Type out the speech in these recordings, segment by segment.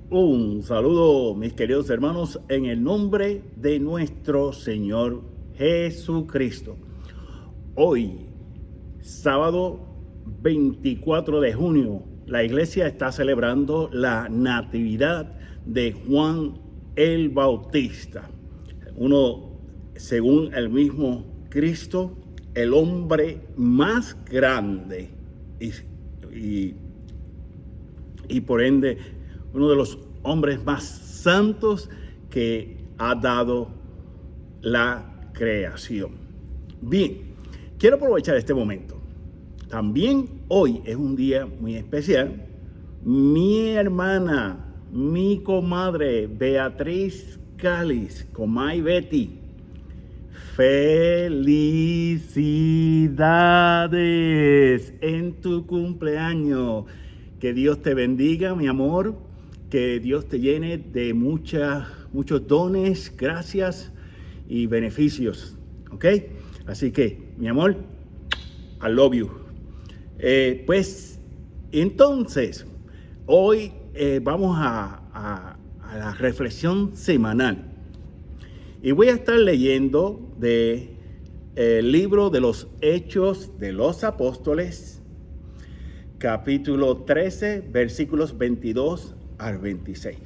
Un saludo, mis queridos hermanos, en el nombre de nuestro Señor Jesucristo. Hoy, sábado 24 de junio, la iglesia está celebrando la Natividad de Juan el Bautista. Según el mismo Cristo, el hombre más grande y por ende uno de los hombres más santos que ha dado la creación. Bien, quiero aprovechar este momento. También hoy es un día muy especial. Mi hermana, mi comadre Beatriz Cáliz, comay Betty, felicidades en tu cumpleaños. Que Dios te bendiga, mi amor. Que Dios te llene de muchos dones, gracias y beneficios. ¿Ok? Así que, mi amor, I love you. Pues, entonces, hoy vamos a la reflexión semanal. Y voy a estar leyendo del libro de los Hechos de los Apóstoles, capítulo 13, versículos 22 al 26.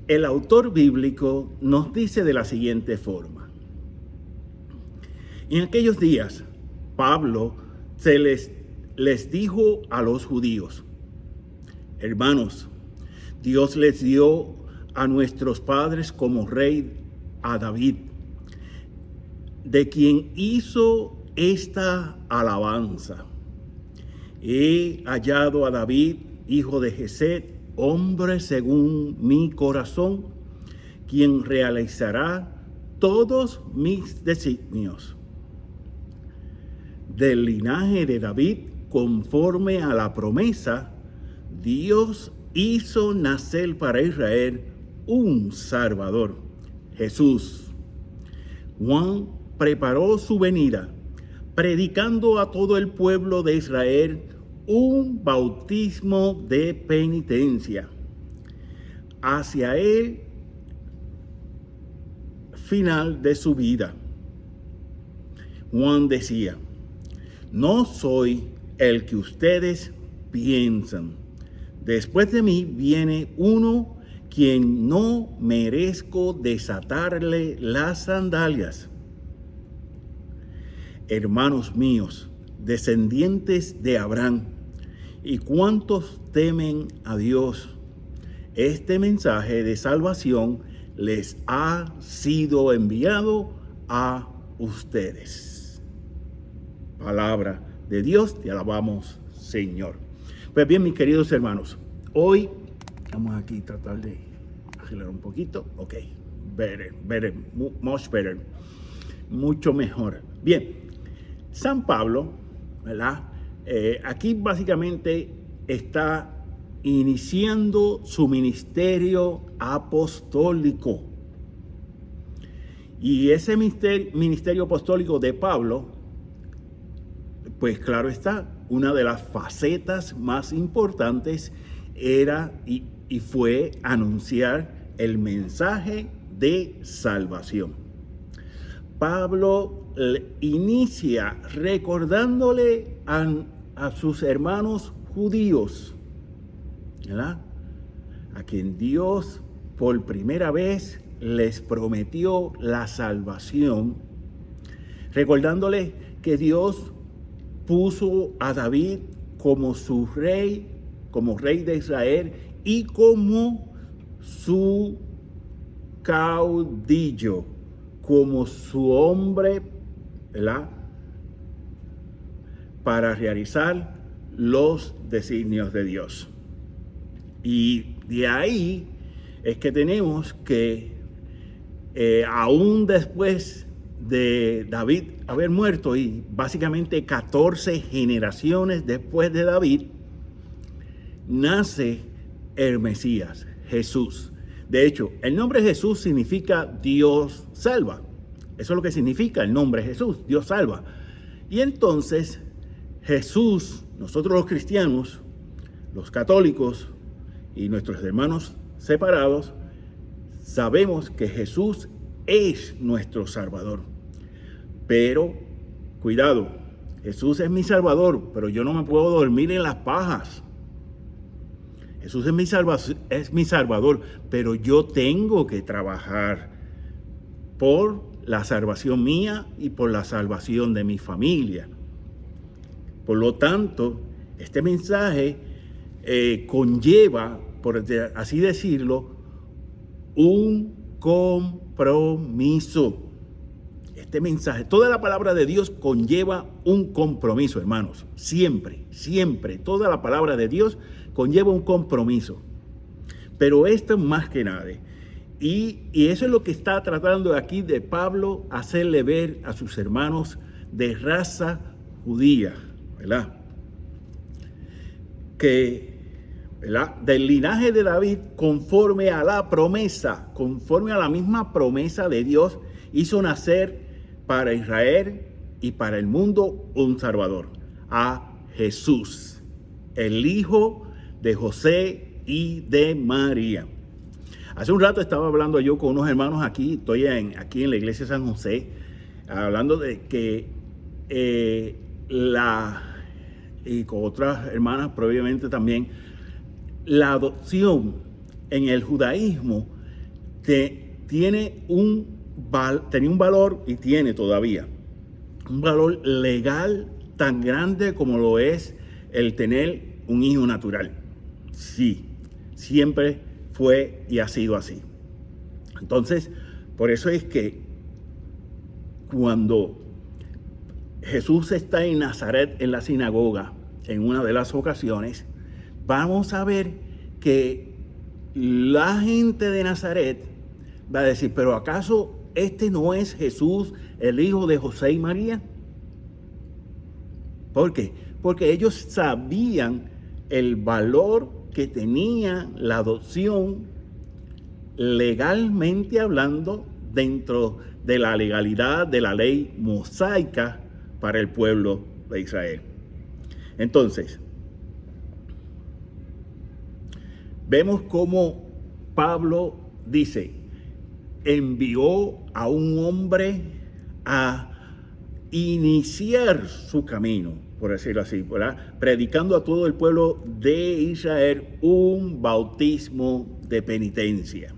El autor bíblico nos dice de la siguiente forma: en aquellos días, Pablo les dijo a los judíos: hermanos, Dios les dio a nuestros padres como rey a David, de quien hizo esta alabanza. He hallado a David, hijo de Jesé, hombre según mi corazón, quien realizará todos mis designios. Del linaje de David, conforme a la promesa, Dios hizo nacer para Israel un Salvador, Jesús. Juan preparó su venida, predicando a todo el pueblo de Israel un bautismo de penitencia hacia el final de su vida. Juan decía: no soy el que ustedes piensan. Después de mí viene uno quien no merezco desatarle las sandalias. Hermanos míos, descendientes de Abraham, y cuantos temen a Dios, este mensaje de salvación les ha sido enviado a ustedes. Palabra de Dios, te alabamos, Señor. Pues bien, mis queridos hermanos, hoy vamos aquí a tratar de acelerar un poquito. Ok, better, much better, mucho mejor. Bien, San Pablo, ¿verdad? Aquí básicamente está iniciando su ministerio apostólico. Y ese ministerio apostólico de Pablo, pues claro está, una de las facetas más importantes era y fue anunciar el mensaje de salvación. Pablo inicia recordándole a sus hermanos judíos, ¿verdad?, a quien Dios por primera vez les prometió la salvación, recordándole que Dios puso a David como su rey, como rey de Israel y como su caudillo, como su hombre, ¿verdad?, para realizar los designios de Dios. Y de ahí es que tenemos que aún después de David haber muerto, y básicamente 14 generaciones después de David, nace el Mesías, Jesús. De hecho, el nombre Jesús significa Dios salva. Eso es lo que significa el nombre Jesús, Dios salva. Y entonces Jesús, nosotros los cristianos, los católicos y nuestros hermanos separados, sabemos que Jesús es nuestro Salvador. Pero, cuidado, Jesús es mi Salvador, pero yo no me puedo dormir en las pajas. Jesús es mi Salvador, pero yo tengo que trabajar por la salvación mía y por la salvación de mi familia. Por lo tanto, este mensaje conlleva, por así decirlo, un compromiso. Este mensaje, toda la palabra de Dios conlleva un compromiso, hermanos. Siempre, siempre, toda la palabra de Dios conlleva un compromiso. Pero esto más que nada. Y eso es lo que está tratando aquí de Pablo hacerle ver a sus hermanos de raza judía, ¿verdad? Que, ¿verdad?, del linaje de David, conforme a la promesa, conforme a la misma promesa de Dios, hizo nacer para Israel y para el mundo un Salvador, a Jesús, el hijo de José y de María. Hace un rato estaba hablando yo con unos hermanos aquí, aquí en la iglesia de San José, hablando de que y con otras hermanas probablemente también, la adopción en el judaísmo tenía un valor y tiene todavía un valor legal tan grande como lo es el tener un hijo natural. Sí, siempre fue y ha sido así. Entonces, por eso es que cuando Jesús está en Nazaret, en la sinagoga, en una de las ocasiones, vamos a ver que la gente de Nazaret va a decir, ¿pero acaso este no es Jesús, el hijo de José y María? ¿Por qué? Porque ellos sabían el valor que tenía la adopción legalmente hablando dentro de la legalidad de la ley mosaica para el pueblo de Israel. Entonces, vemos cómo Pablo dice, envió a un hombre a iniciar su camino, por decirlo así, ¿verdad?, predicando a todo el pueblo de Israel un bautismo de penitencia.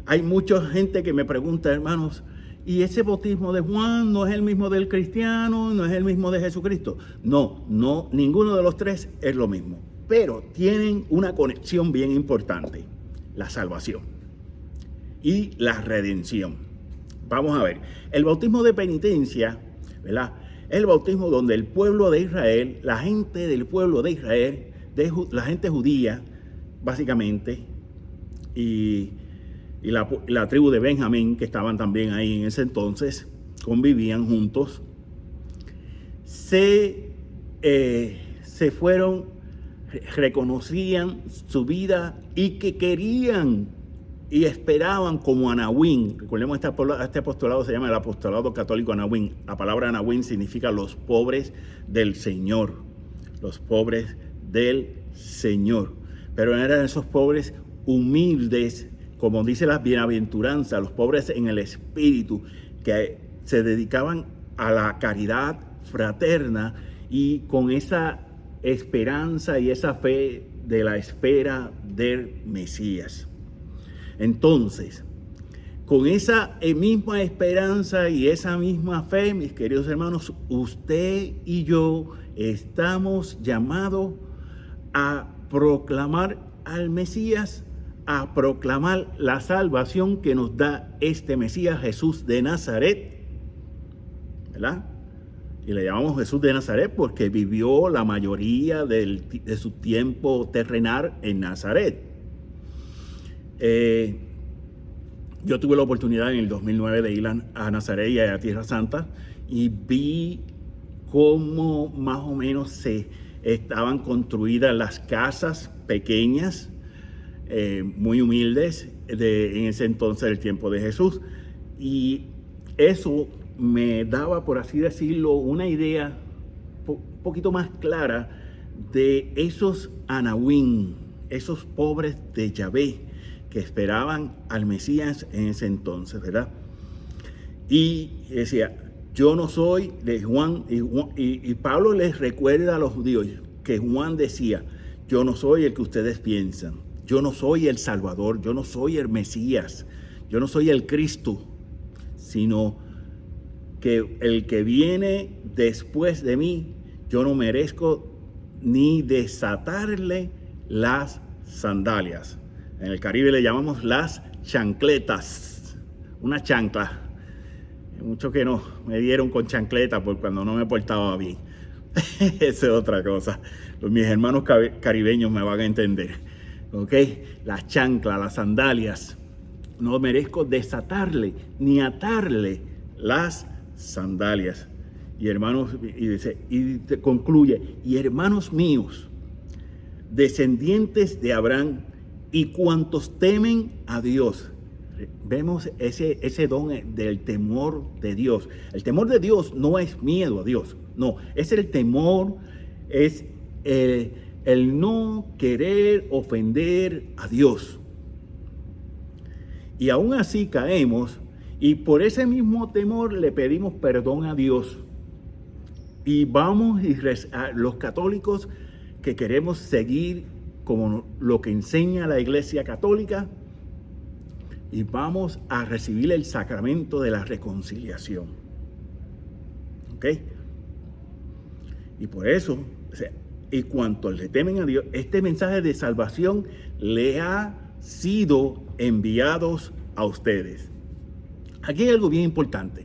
Hay mucha gente que me pregunta, hermanos, ¿y ese bautismo de Juan no es el mismo del cristiano, no es el mismo de Jesucristo? No, ninguno de los tres es lo mismo, pero tienen una conexión bien importante, la salvación y la redención. Vamos a ver, el bautismo de penitencia, ¿verdad?, el bautismo donde el pueblo de Israel, la gente del pueblo de Israel, la gente judía, básicamente, y la tribu de Benjamín, que estaban también ahí en ese entonces, convivían juntos, se fueron, reconocían su vida y que querían y esperaban como Anahuín. Recordemos, este apostolado se llama el apostolado católico Anahuín. La palabra Anahuín significa los pobres del Señor, los pobres del Señor. Pero eran esos pobres humildes, como dice las bienaventuranzas, los pobres en el espíritu, que se dedicaban a la caridad fraterna y con esa esperanza y esa fe de la espera del Mesías. Entonces, con esa misma esperanza y esa misma fe, mis queridos hermanos, usted y yo estamos llamados a proclamar al Mesías, a proclamar la salvación que nos da este Mesías, Jesús de Nazaret, ¿verdad? Y le llamamos Jesús de Nazaret porque vivió la mayoría de su tiempo terrenal en Nazaret. Yo tuve la oportunidad en el 2009 de ir a Nazaret y a Tierra Santa y vi cómo más o menos se estaban construidas las casas pequeñas, muy humildes, en ese entonces del tiempo de Jesús. Y eso me daba, por así decirlo, una idea un poquito más clara de esos anahuín, esos pobres de Yahvé que esperaban al Mesías en ese entonces, ¿verdad? Y decía, yo no soy de Juan, y Pablo les recuerda a los judíos que Juan decía, yo no soy el que ustedes piensan, yo no soy el Salvador, yo no soy el Mesías, yo no soy el Cristo, sino que el que viene después de mí, yo no merezco ni desatarle las sandalias. En el Caribe le llamamos las chancletas, una chancla. Muchos que no me dieron con chancleta por cuando no me portaba bien. Esa es otra cosa. Mis hermanos caribeños me van a entender. ¿Ok? Las chanclas, las sandalias. No merezco desatarle ni atarle las sandalias. Y hermanos, y concluye, y hermanos míos, descendientes de Abraham y cuantos temen a Dios. Vemos ese don del temor de Dios. El temor de Dios no es miedo a Dios, no, es el temor, es el no querer ofender a Dios. Y aún así caemos, y por ese mismo temor le pedimos perdón a Dios. Y vamos, los católicos que queremos seguir como lo que enseña la Iglesia Católica, y vamos a recibir el sacramento de la reconciliación. ¿Ok? Y por eso, y cuanto le temen a Dios, este mensaje de salvación le ha sido enviados a ustedes. Aquí hay algo bien importante.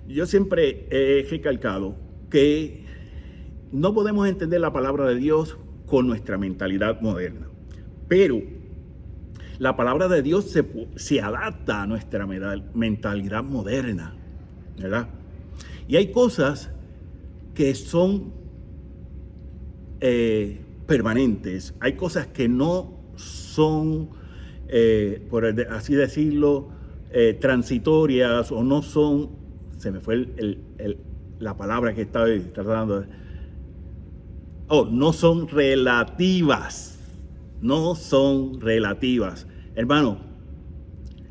Yo siempre he recalcado que no podemos entender la palabra de Dios con nuestra mentalidad moderna, pero la palabra de Dios se adapta a nuestra mentalidad moderna, ¿verdad? Y hay cosas que son permanentes, hay cosas que no son, por así decirlo, transitorias, o no son, se me fue la palabra que estaba tratando de... no son relativas. No son relativas. Hermano,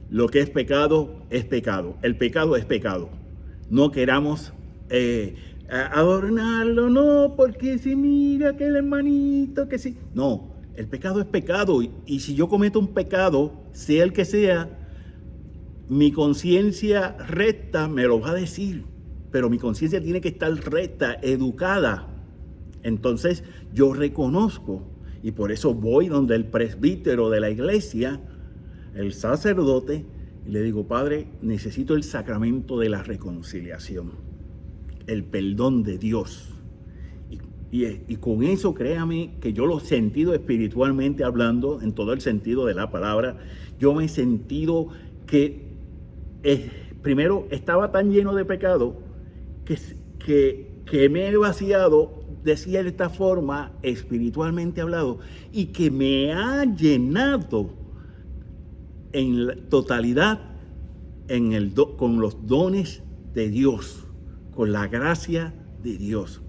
lo que es pecado es pecado. El pecado es pecado. No queramos adornarlo, no, porque si mira que el hermanito, que sí. No, el pecado es pecado. Y si yo cometo un pecado, sea el que sea, mi conciencia recta me lo va a decir. Pero mi conciencia tiene que estar recta, educada. Entonces yo reconozco, y por eso voy donde el presbítero de la iglesia, el sacerdote, y le digo, Padre, necesito el sacramento de la reconciliación, el perdón de Dios. Y con eso, créame, que yo lo he sentido espiritualmente hablando, en todo el sentido de la palabra. Yo me he sentido que, primero, estaba tan lleno de pecado que me he vaciado de cierta forma, espiritualmente hablado, y que me ha llenado en la totalidad con los dones de Dios, con la gracia de Dios.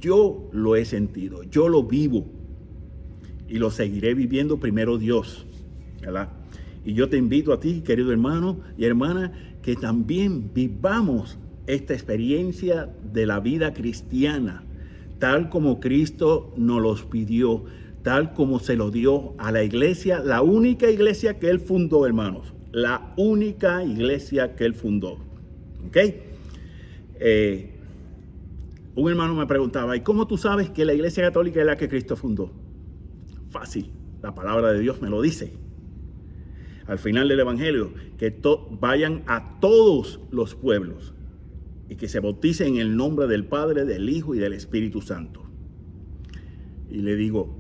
Yo lo he sentido, yo lo vivo y lo seguiré viviendo, primero Dios, ¿verdad? Y yo te invito a ti, querido hermano y hermana, que también vivamos esta experiencia de la vida cristiana, tal como Cristo nos los pidió, tal como se lo dio a la iglesia, la única iglesia que Él fundó, hermanos, la única iglesia que Él fundó. ¿Ok? Un hermano me preguntaba, ¿y cómo tú sabes que la iglesia católica es la que Cristo fundó? Fácil, la palabra de Dios me lo dice. Al final del Evangelio, que vayan a todos los pueblos y que se bauticen en el nombre del Padre, del Hijo y del Espíritu Santo. Y le digo,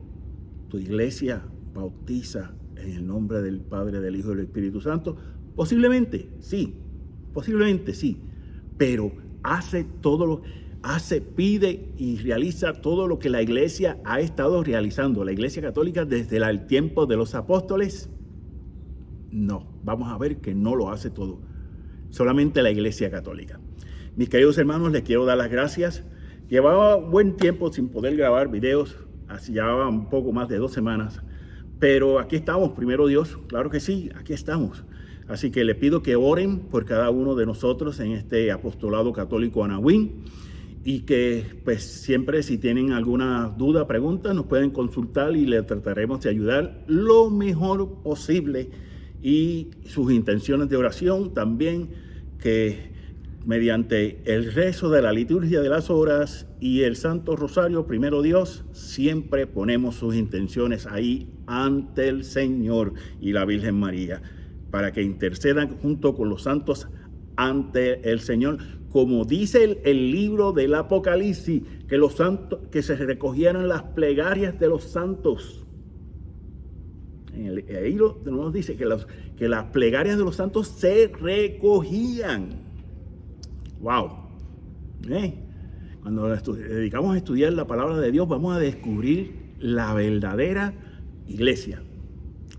¿tu iglesia bautiza en el nombre del Padre, del Hijo y del Espíritu Santo? Posiblemente sí, pero pide y realiza todo lo que la iglesia ha estado realizando. La iglesia católica desde el tiempo de los apóstoles, no, vamos a ver que no lo hace todo, solamente la iglesia católica. Mis queridos hermanos, les quiero dar las gracias. Llevaba buen tiempo sin poder grabar videos, así ya un poco más de 2 semanas. Pero aquí estamos, primero Dios, claro que sí, aquí estamos. Así que le pido que oren por cada uno de nosotros en este apostolado católico Anahuín y que pues siempre si tienen alguna duda, pregunta, nos pueden consultar y le trataremos de ayudar lo mejor posible, y sus intenciones de oración también, que mediante el rezo de la liturgia de las horas y el Santo Rosario, primero Dios, siempre ponemos sus intenciones ahí ante el Señor y la Virgen María, para que intercedan junto con los santos ante el Señor, como dice el libro del Apocalipsis, que los santos, que se recogieran las plegarias de los santos. Ahí nos dice que las plegarias de los santos se recogían. ¡Wow! Cuando nos dedicamos a estudiar la palabra de Dios, vamos a descubrir la verdadera iglesia,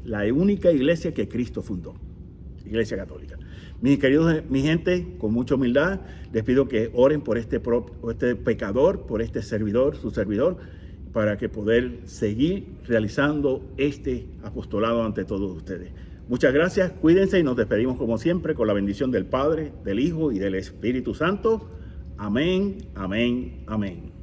la única iglesia que Cristo fundó, Iglesia Católica. Mis queridos, mi gente, con mucha humildad, les pido que oren por este pecador, por este servidor, su servidor, para que poder seguir realizando este apostolado ante todos ustedes. Muchas gracias, cuídense y nos despedimos como siempre con la bendición del Padre, del Hijo y del Espíritu Santo. Amén, amén, amén.